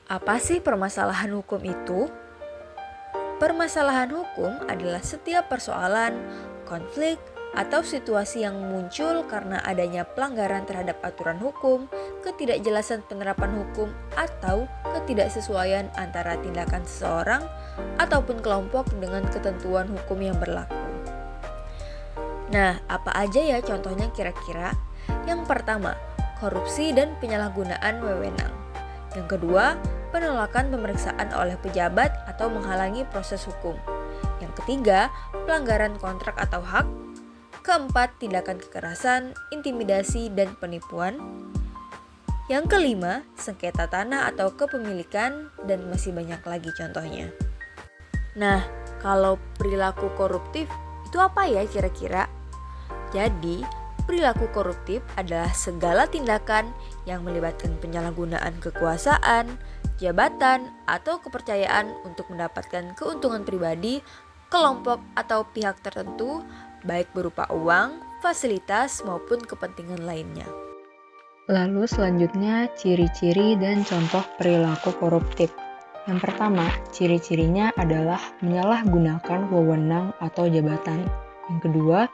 Apa sih permasalahan hukum itu? Permasalahan hukum adalah setiap persoalan, konflik, atau situasi yang muncul karena adanya pelanggaran terhadap aturan hukum, ketidakjelasan penerapan hukum, atau ketidaksesuaian antara tindakan seseorang ataupun kelompok dengan ketentuan hukum yang berlaku. Nah, apa aja ya contohnya kira-kira? Yang pertama, korupsi dan penyalahgunaan wewenang. Yang kedua, penolakan pemeriksaan oleh pejabat atau menghalangi proses hukum. Yang ketiga, pelanggaran kontrak atau hak. Keempat, tindakan kekerasan, intimidasi, dan penipuan. Yang kelima, sengketa tanah atau kepemilikan, dan masih banyak lagi contohnya. Nah, kalau perilaku koruptif itu apa ya kira-kira? Jadi, perilaku koruptif adalah segala tindakan yang melibatkan penyalahgunaan kekuasaan, jabatan, atau kepercayaan untuk mendapatkan keuntungan pribadi, kelompok, atau pihak tertentu, baik berupa uang, fasilitas, maupun kepentingan lainnya. Lalu selanjutnya ciri-ciri dan contoh perilaku koruptif. Yang pertama, ciri-cirinya adalah menyalahgunakan wewenang atau jabatan. Yang kedua,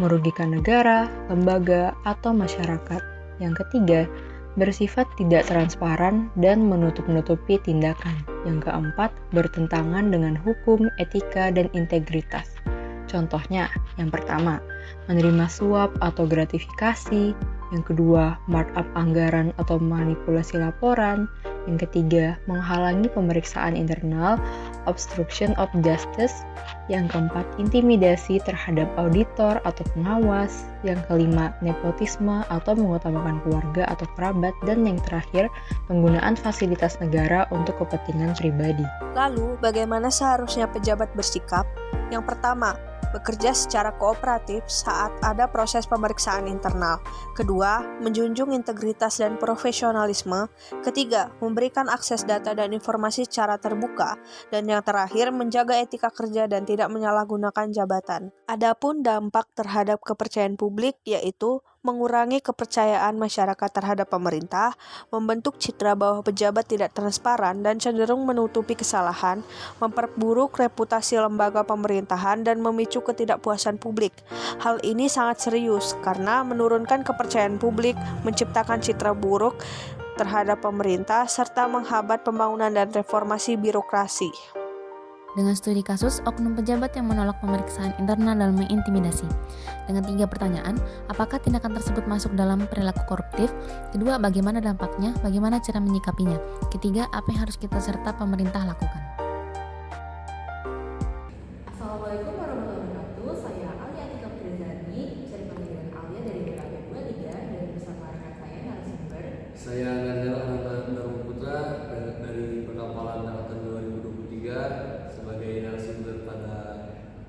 merugikan negara, lembaga, atau masyarakat. Yang ketiga, bersifat tidak transparan dan menutup-nutupi tindakan. Yang keempat, bertentangan dengan hukum, etika, dan integritas. Contohnya, yang pertama, menerima suap atau gratifikasi. Yang kedua, markup anggaran atau manipulasi laporan. Yang ketiga, menghalangi pemeriksaan internal, obstruction of justice. Yang keempat, intimidasi terhadap auditor atau pengawas. Yang kelima, nepotisme atau mengutamakan keluarga atau kerabat. Dan yang terakhir, penggunaan fasilitas negara untuk kepentingan pribadi. Lalu, bagaimana seharusnya pejabat bersikap? Yang pertama, bekerja secara kooperatif saat ada proses pemeriksaan internal. Kedua, menjunjung integritas dan profesionalisme. Ketiga, memberikan akses data dan informasi secara terbuka. Dan yang terakhir, menjaga etika kerja dan tidak menyalahgunakan jabatan. Adapun dampak terhadap kepercayaan publik yaitu mengurangi kepercayaan masyarakat terhadap pemerintah, membentuk citra bahwa pejabat tidak transparan dan cenderung menutupi kesalahan, memperburuk reputasi lembaga pemerintahan, dan memicu ketidakpuasan publik. Hal ini sangat serius karena menurunkan kepercayaan publik, menciptakan citra buruk terhadap pemerintah, serta menghambat pembangunan dan reformasi birokrasi. Dengan studi kasus oknum pejabat yang menolak pemeriksaan internal dan mengintimidasi. Dengan 3 pertanyaan, apakah tindakan tersebut masuk dalam perilaku koruptif? Kedua, bagaimana dampaknya? Bagaimana cara menyikapinya? Ketiga, apa yang harus kita serta pemerintah lakukan? Assalamualaikum warahmatullahi wabarakatuh. Saya Alia Atika Putrizani, bisa dipanggil dengan Alia dari BKP 23 dan bersama rekan saya narasumber. Saya Ganjar Ananta Putra dari Perkapalan Angkatan 2023 sebagai narasumber pada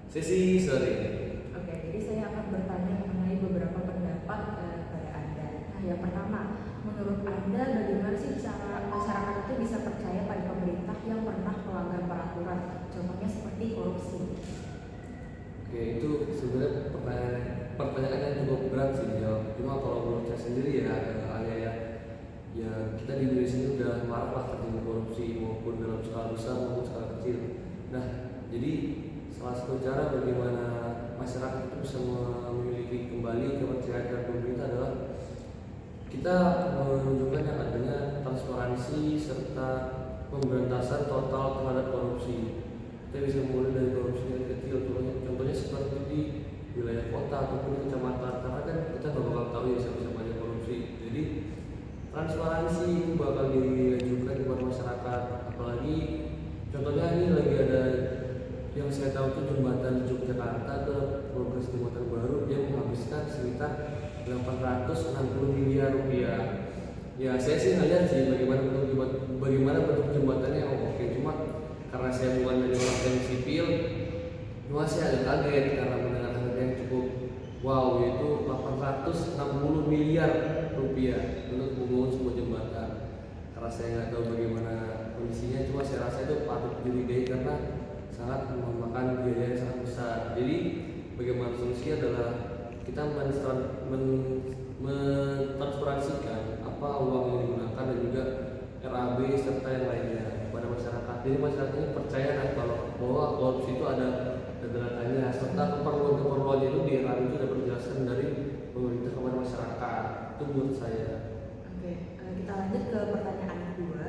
sesi sore ini. Oke, jadi saya akan bertanya mengenai beberapa pendapat kepada Anda. Nah, yang pertama, menurut Anda bagaimana sih cara masyarakat itu bisa percaya pada pemerintah yang pernah melanggar peraturan? Contohnya seperti korupsi. Oke, itu sebenarnya pertanyaan yang cukup berat sih dijawab. Cuma kalau menurut saya sendiri ya kita di Indonesia ini udah marak lah terjadi korupsi maupun dalam skala besar maupun skala kecil. Nah, jadi salah satu cara bagaimana masyarakat itu bisa memiliki kembali kepercayaan terhadap pemerintah adalah kita menunjukkan yang adanya transparansi serta pemberantasan total terhadap korupsi. Kita bisa mulai dari korupsi yang kecil, contohnya seperti di wilayah kota ataupun di kecamatan, karena kan kita nggak bakal tahu ya siapa banyak korupsi. Jadi transparansi itu bakal diajukan kepada masyarakat, apalagi contohnya ini lagi ada yang saya tahu itu jembatan di Yogyakarta ke progres jembatan baru yang menghabiskan sekitar 860 miliar rupiah. Ya saya sih ngeliat sih bagaimana bentuk jembatannya oke, cuma karena saya bukan dari orang teknik sipil, cuma saya agak kaget karena mendengar harga yang cukup wow, yaitu 860 miliar rupiah untuk membangun sebuah jembatan. Karena saya nggak tahu bagaimana kondisinya, cuma saya rasa itu patut dicurigai karena sangat memakan biaya yang sangat besar. Jadi bagaimana solusinya adalah kita mentransparansikan apa uang yang digunakan dan juga RAB serta yang lainnya kepada masyarakat. Jadi masyarakat ini percaya kalau bahwa korupsi itu ada data-datanya serta keperluan-keperluan itu di RAB itu dapat dijelaskan dari pemerintah kepada masyarakat. Itu menurut saya. Oke, kita lanjut ke pertanyaan kedua.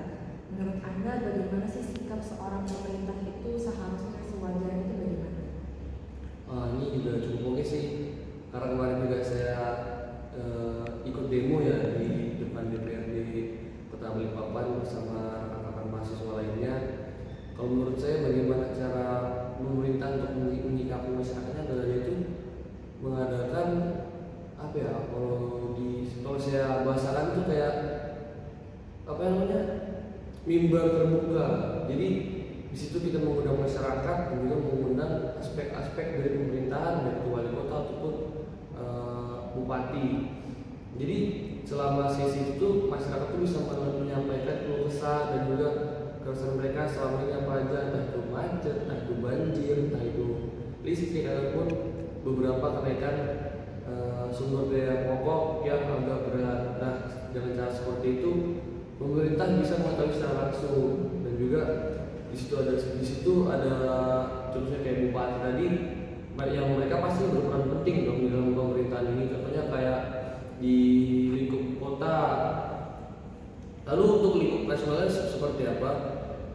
Menurut Anda bagaimana sih sikap seorang pemerintah itu seharusnya sewajarnya itu bagaimana? Ini juga cukup oke sih, karena kemarin juga saya ikut demo ya di depan DPRD Kota Balikpapan bersama rekan-rekan mahasiswa lainnya. Kalau menurut saya bagaimana cara pemerintah untuk menyikapi masyarakatnya adalah yaitu mengadakan apa ya, kalau saya bahasakan itu kayak apa namanya, mimbar terbuka. Jadi di situ kita mengundang masyarakat dan juga mengundang aspek-aspek dari pemerintahan, dari wali kota ataupun bupati. Jadi selama sesi itu masyarakat itu bisa menyampaikan keluh kesah dan juga keresahan mereka selama ini apa aja, entah itu macet, entah itu banjir, entah itu listrik ataupun beberapa kenaikan sumber daya pokok yang agak berat. Nah, dengan cara seperti itu pemerintah bisa mengetahui secara langsung, dan juga di situ ada contohnya kayak bupati tadi yang mereka pasti berperan penting dong di dalam pemerintahan ini. Contohnya kayak di lingkup kota. Lalu untuk lingkup nasional seperti apa?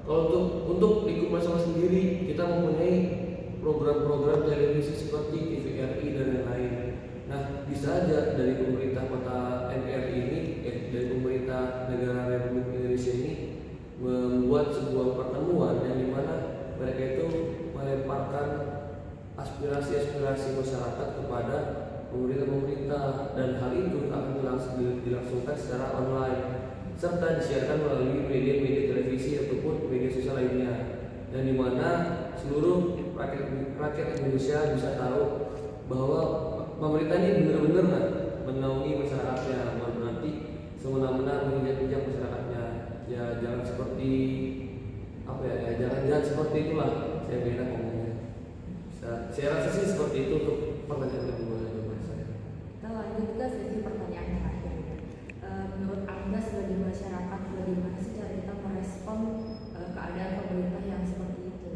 Kalau untuk lingkup nasional sendiri kita mempunyai program-program televisi seperti TVRI dan lain-lain. Nah, bisa aja dari pemerintah kota NRI ini, dari pemerintah negara Republik Indonesia ini membuat sebuah pertemuan yang dimana mereka itu melemparkan aspirasi-aspirasi masyarakat kepada pemerintah, dan hal itu akan dilangsungkan secara online serta disiarkan melalui media-media televisi ataupun media sosial lainnya, dan dimana seluruh rakyat Indonesia bisa tahu bahwa pemerintah ini benar-benar menaungi masyarakatnya, bukan berarti semena-mena menginjak-injak masyarakatnya. Ya jangan seperti apa ya, jangan seperti itulah, saya beda ngomongnya. Saya rasa sih seperti itu untuk pertanyaan kedua jawaban saya. Kita lanjut ke sesi pertanyaan terakhir. Menurut Anda sebagai masyarakat, bagaimana sih cara kita merespon keadaan pemerintah yang seperti itu?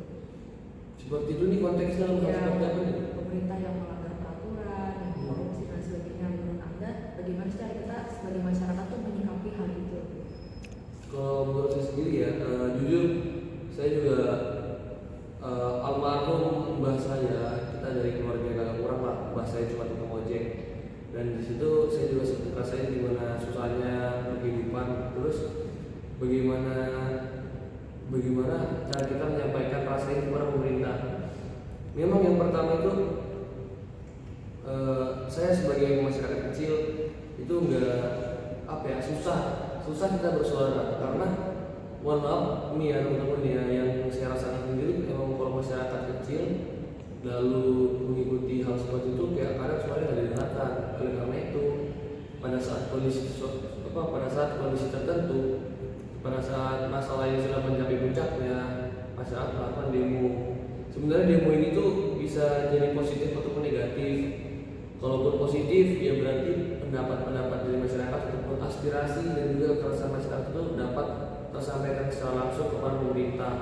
Seperti itu nih konteksnya seperti apa nih? Pemerintah yang melanggar peraturan, yang korupsi dan sebagainya. Menurut Anda, bagaimana cara kita sebagai masyarakat tuh menyikapi hal itu? Kalau menurut saya sendiri ya, jujur saya juga almarhum mbah saya, kita dari keluarga agak kurang lah, mbah saya cuma tukang ojek, dan di situ saya juga sempat rasain gimana susahnya kehidupan. Terus bagaimana cara kita menyampaikan rasa ini kepada pemerintah. Memang yang pertama itu saya sebagai masyarakat kecil itu enggak apa ya, susah kita bersuara, karena mohon maaf ini ya teman-teman ya, yang saya rasakan sendiri memang kalau masyarakat kecil lalu mengikuti hal seperti itu kayak kadang suaranya nggak didengarkan. Oleh karena itu pada saat kondisi tertentu, pada saat masalah ini sudah mencapai puncaknya, masyarakat melakukan demo. Sebenarnya demo ini tuh bisa jadi positif ataupun negatif. Kalaupun positif ya berarti pendapat-pendapat dari masyarakat ataupun aspirasi dan juga keresahan masyarakat itu dapat tersampaikan secara langsung kepada pemerintah.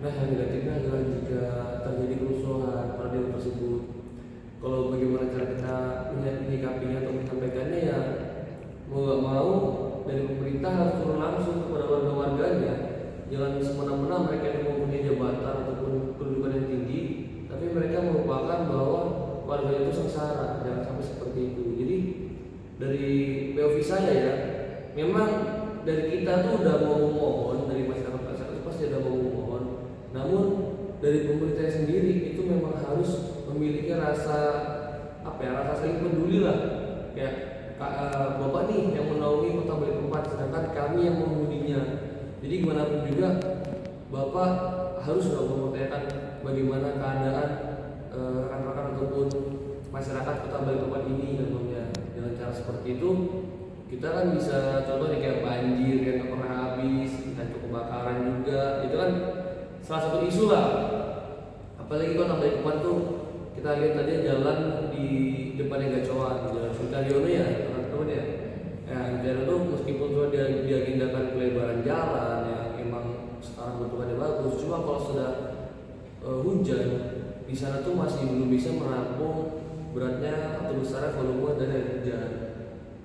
Nah, yang negatifnya adalah jika terjadi kerusuhan pada demo tersebut. Kalau bagaimana cara kita menyikapinya atau menyampaikannya, ya mau gak mau dari pemerintah harus turun langsung kepada warga-warganya. Jangan semena-mena mereka yang mempunyai jabatan ataupun kedudukan yang tinggi, tapi mereka melupakan bahwa warga itu sengsara. Jangan sampai seperti itu. Jadi dari POV saya ya, memang dari kita tuh udah mau mohon, dari masyarakat itu pasti udah mau mohon. Namun dari pemerintah sendiri itu memang harus memiliki rasa saling peduli lah. Kayak Bapak nih yang menaungi Kota Balikpapan, sedangkan kami yang menghuninya. Jadi gimana pun juga Bapak harus mempertanyakan bagaimana keadaan rekan-rekan ataupun masyarakat Kota Balikpapan ini namanya. Dengan cara seperti itu kita kan bisa contohnya kayak banjir yang nggak pernah habis, dan kebakaran juga, itu kan salah satu isu lah. Apalagi Kota Balikpapan tuh kita lihat tadi jalan di depannya Gacoan, Jalan Sultan Yono ya teman-teman ya. Jalan itu meskipun sudah diagendakan pelebaran jalan jalan yang emang sekarang bentukannya bagus. Cuma kalau sudah hujan, di sana tuh masih belum bisa menampung beratnya atau besarnya volume dari air hujan.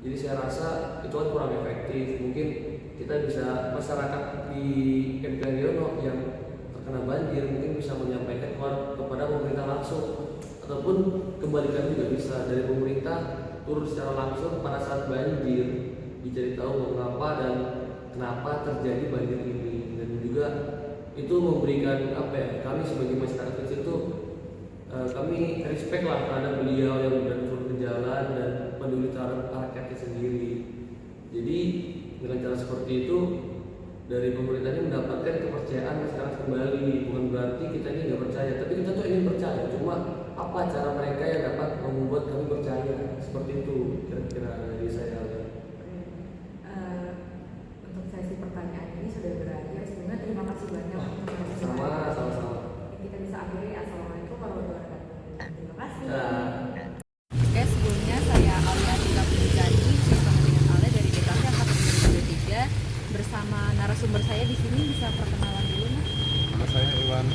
Jadi saya rasa itu kan kurang efektif. Mungkin kita bisa, masyarakat di MP Haryono yang terkena banjir mungkin bisa menyampaikan kepada pemerintah langsung, ataupun kembalikan juga bisa dari pemerintah turun secara langsung pada saat banjir, dicari tahu mengapa dan kenapa terjadi banjir ini, dan juga itu memberikan apa ya, kami sebagai masyarakat kecil itu kami respect lah terhadap beliau yang sudah turun ke jalan dan peduli terhadap rakyatnya sendiri. Jadi dengan cara seperti itu dari pemerintah ini mendapatkan kepercayaan masyarakat kembali. Bukan berarti kita ini nggak percaya, tapi kita tuh ingin percaya. Cuma apa cara mereka yang dapat membuat kami percaya? Seperti itu kira-kira dari saya. Untuk sesi pertanyaan ini sudah berakhir. Sebenarnya terima kasih banyak untuk sesi Sama-sama. kita bisa akhiri. Assalamualaikum warahmatullahi wabarakatuh. Terima kasih. Oke, sebelumnya saya Alia Tika Pujani, bersama dengan Ale dari DKV Angkatan 2023. Bersama narasumber saya di sini, bisa perkenalan dulu, Mas? Nama saya Iwan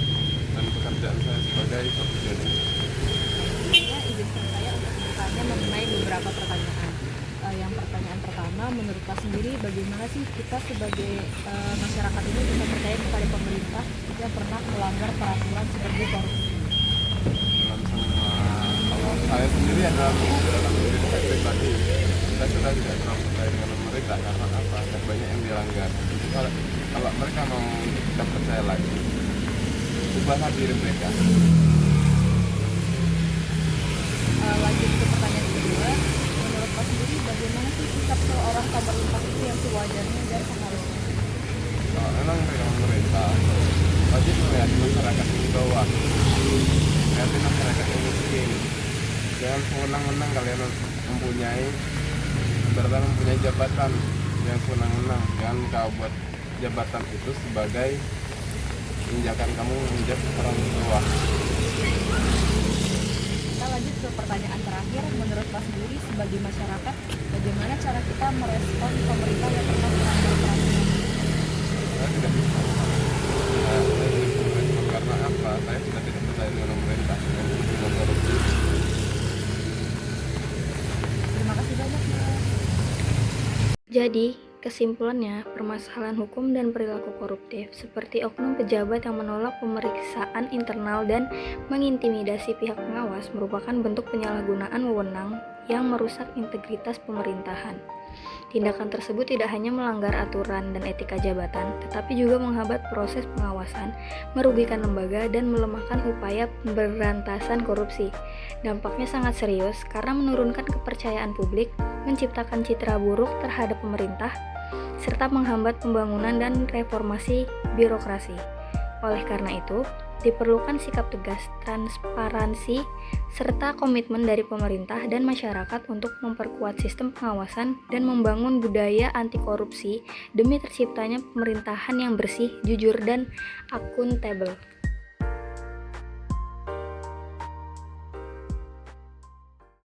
dan pekerjaan saya sebagai pekerja. Ya, izinkan saya untuk bertanya mengenai beberapa pertanyaan. Yang pertanyaan pertama, menurut Pak sendiri, bagaimana sih kita sebagai masyarakat ini bisa percaya kepada pemerintah jika pernah melanggar peraturan seperti korupsi? Dalam semua, kalau saya sendiri adalah dalam diri saya pribadi, saya sudah tidak terlalu percaya dengan pemerintah karena apa? Dan banyak yang dilanggar. Kalau mereka mau kita percaya lagi, ubahlah diri mereka. Lanjut ke pertanyaan kedua, menurut Pak sendiri, bagaimana sih sikap seorang pemerintah itu yang sewajarnya dan seharusnya? Kalau memang pemerintah wajib melihat masyarakat di bawah, lihat masyarakat yang miskin. Jangan sewenang-wenang kalian mempunyai jabatan yang sewenang-wenang. Jangan kau buat jabatan itu sebagai injakan kamu menginjak orang bawah. Kita lanjut ke pertanyaan terakhir, menurut Pak sendiri sebagai masyarakat, bagaimana cara kita merespon pemerintah yang pernah melanggar peraturan? Saya tidak bisa. Saya tidak bisa merespon karena apa? Saya sudah tidak percaya dengan pemerintah dengan korupsi. Terima kasih banyak, Mas. Jadi, kesimpulannya, permasalahan hukum dan perilaku koruptif seperti oknum pejabat yang menolak pemeriksaan internal dan mengintimidasi pihak pengawas merupakan bentuk penyalahgunaan wewenang yang merusak integritas pemerintahan. Tindakan tersebut tidak hanya melanggar aturan dan etika jabatan, tetapi juga menghambat proses pengawasan, merugikan lembaga, dan melemahkan upaya pemberantasan korupsi. Dampaknya sangat serius karena menurunkan kepercayaan publik, menciptakan citra buruk terhadap pemerintah, serta menghambat pembangunan dan reformasi birokrasi. Oleh karena itu, diperlukan sikap tegas, transparansi, serta komitmen dari pemerintah dan masyarakat untuk memperkuat sistem pengawasan dan membangun budaya anti korupsi demi terciptanya pemerintahan yang bersih, jujur, dan akuntabel.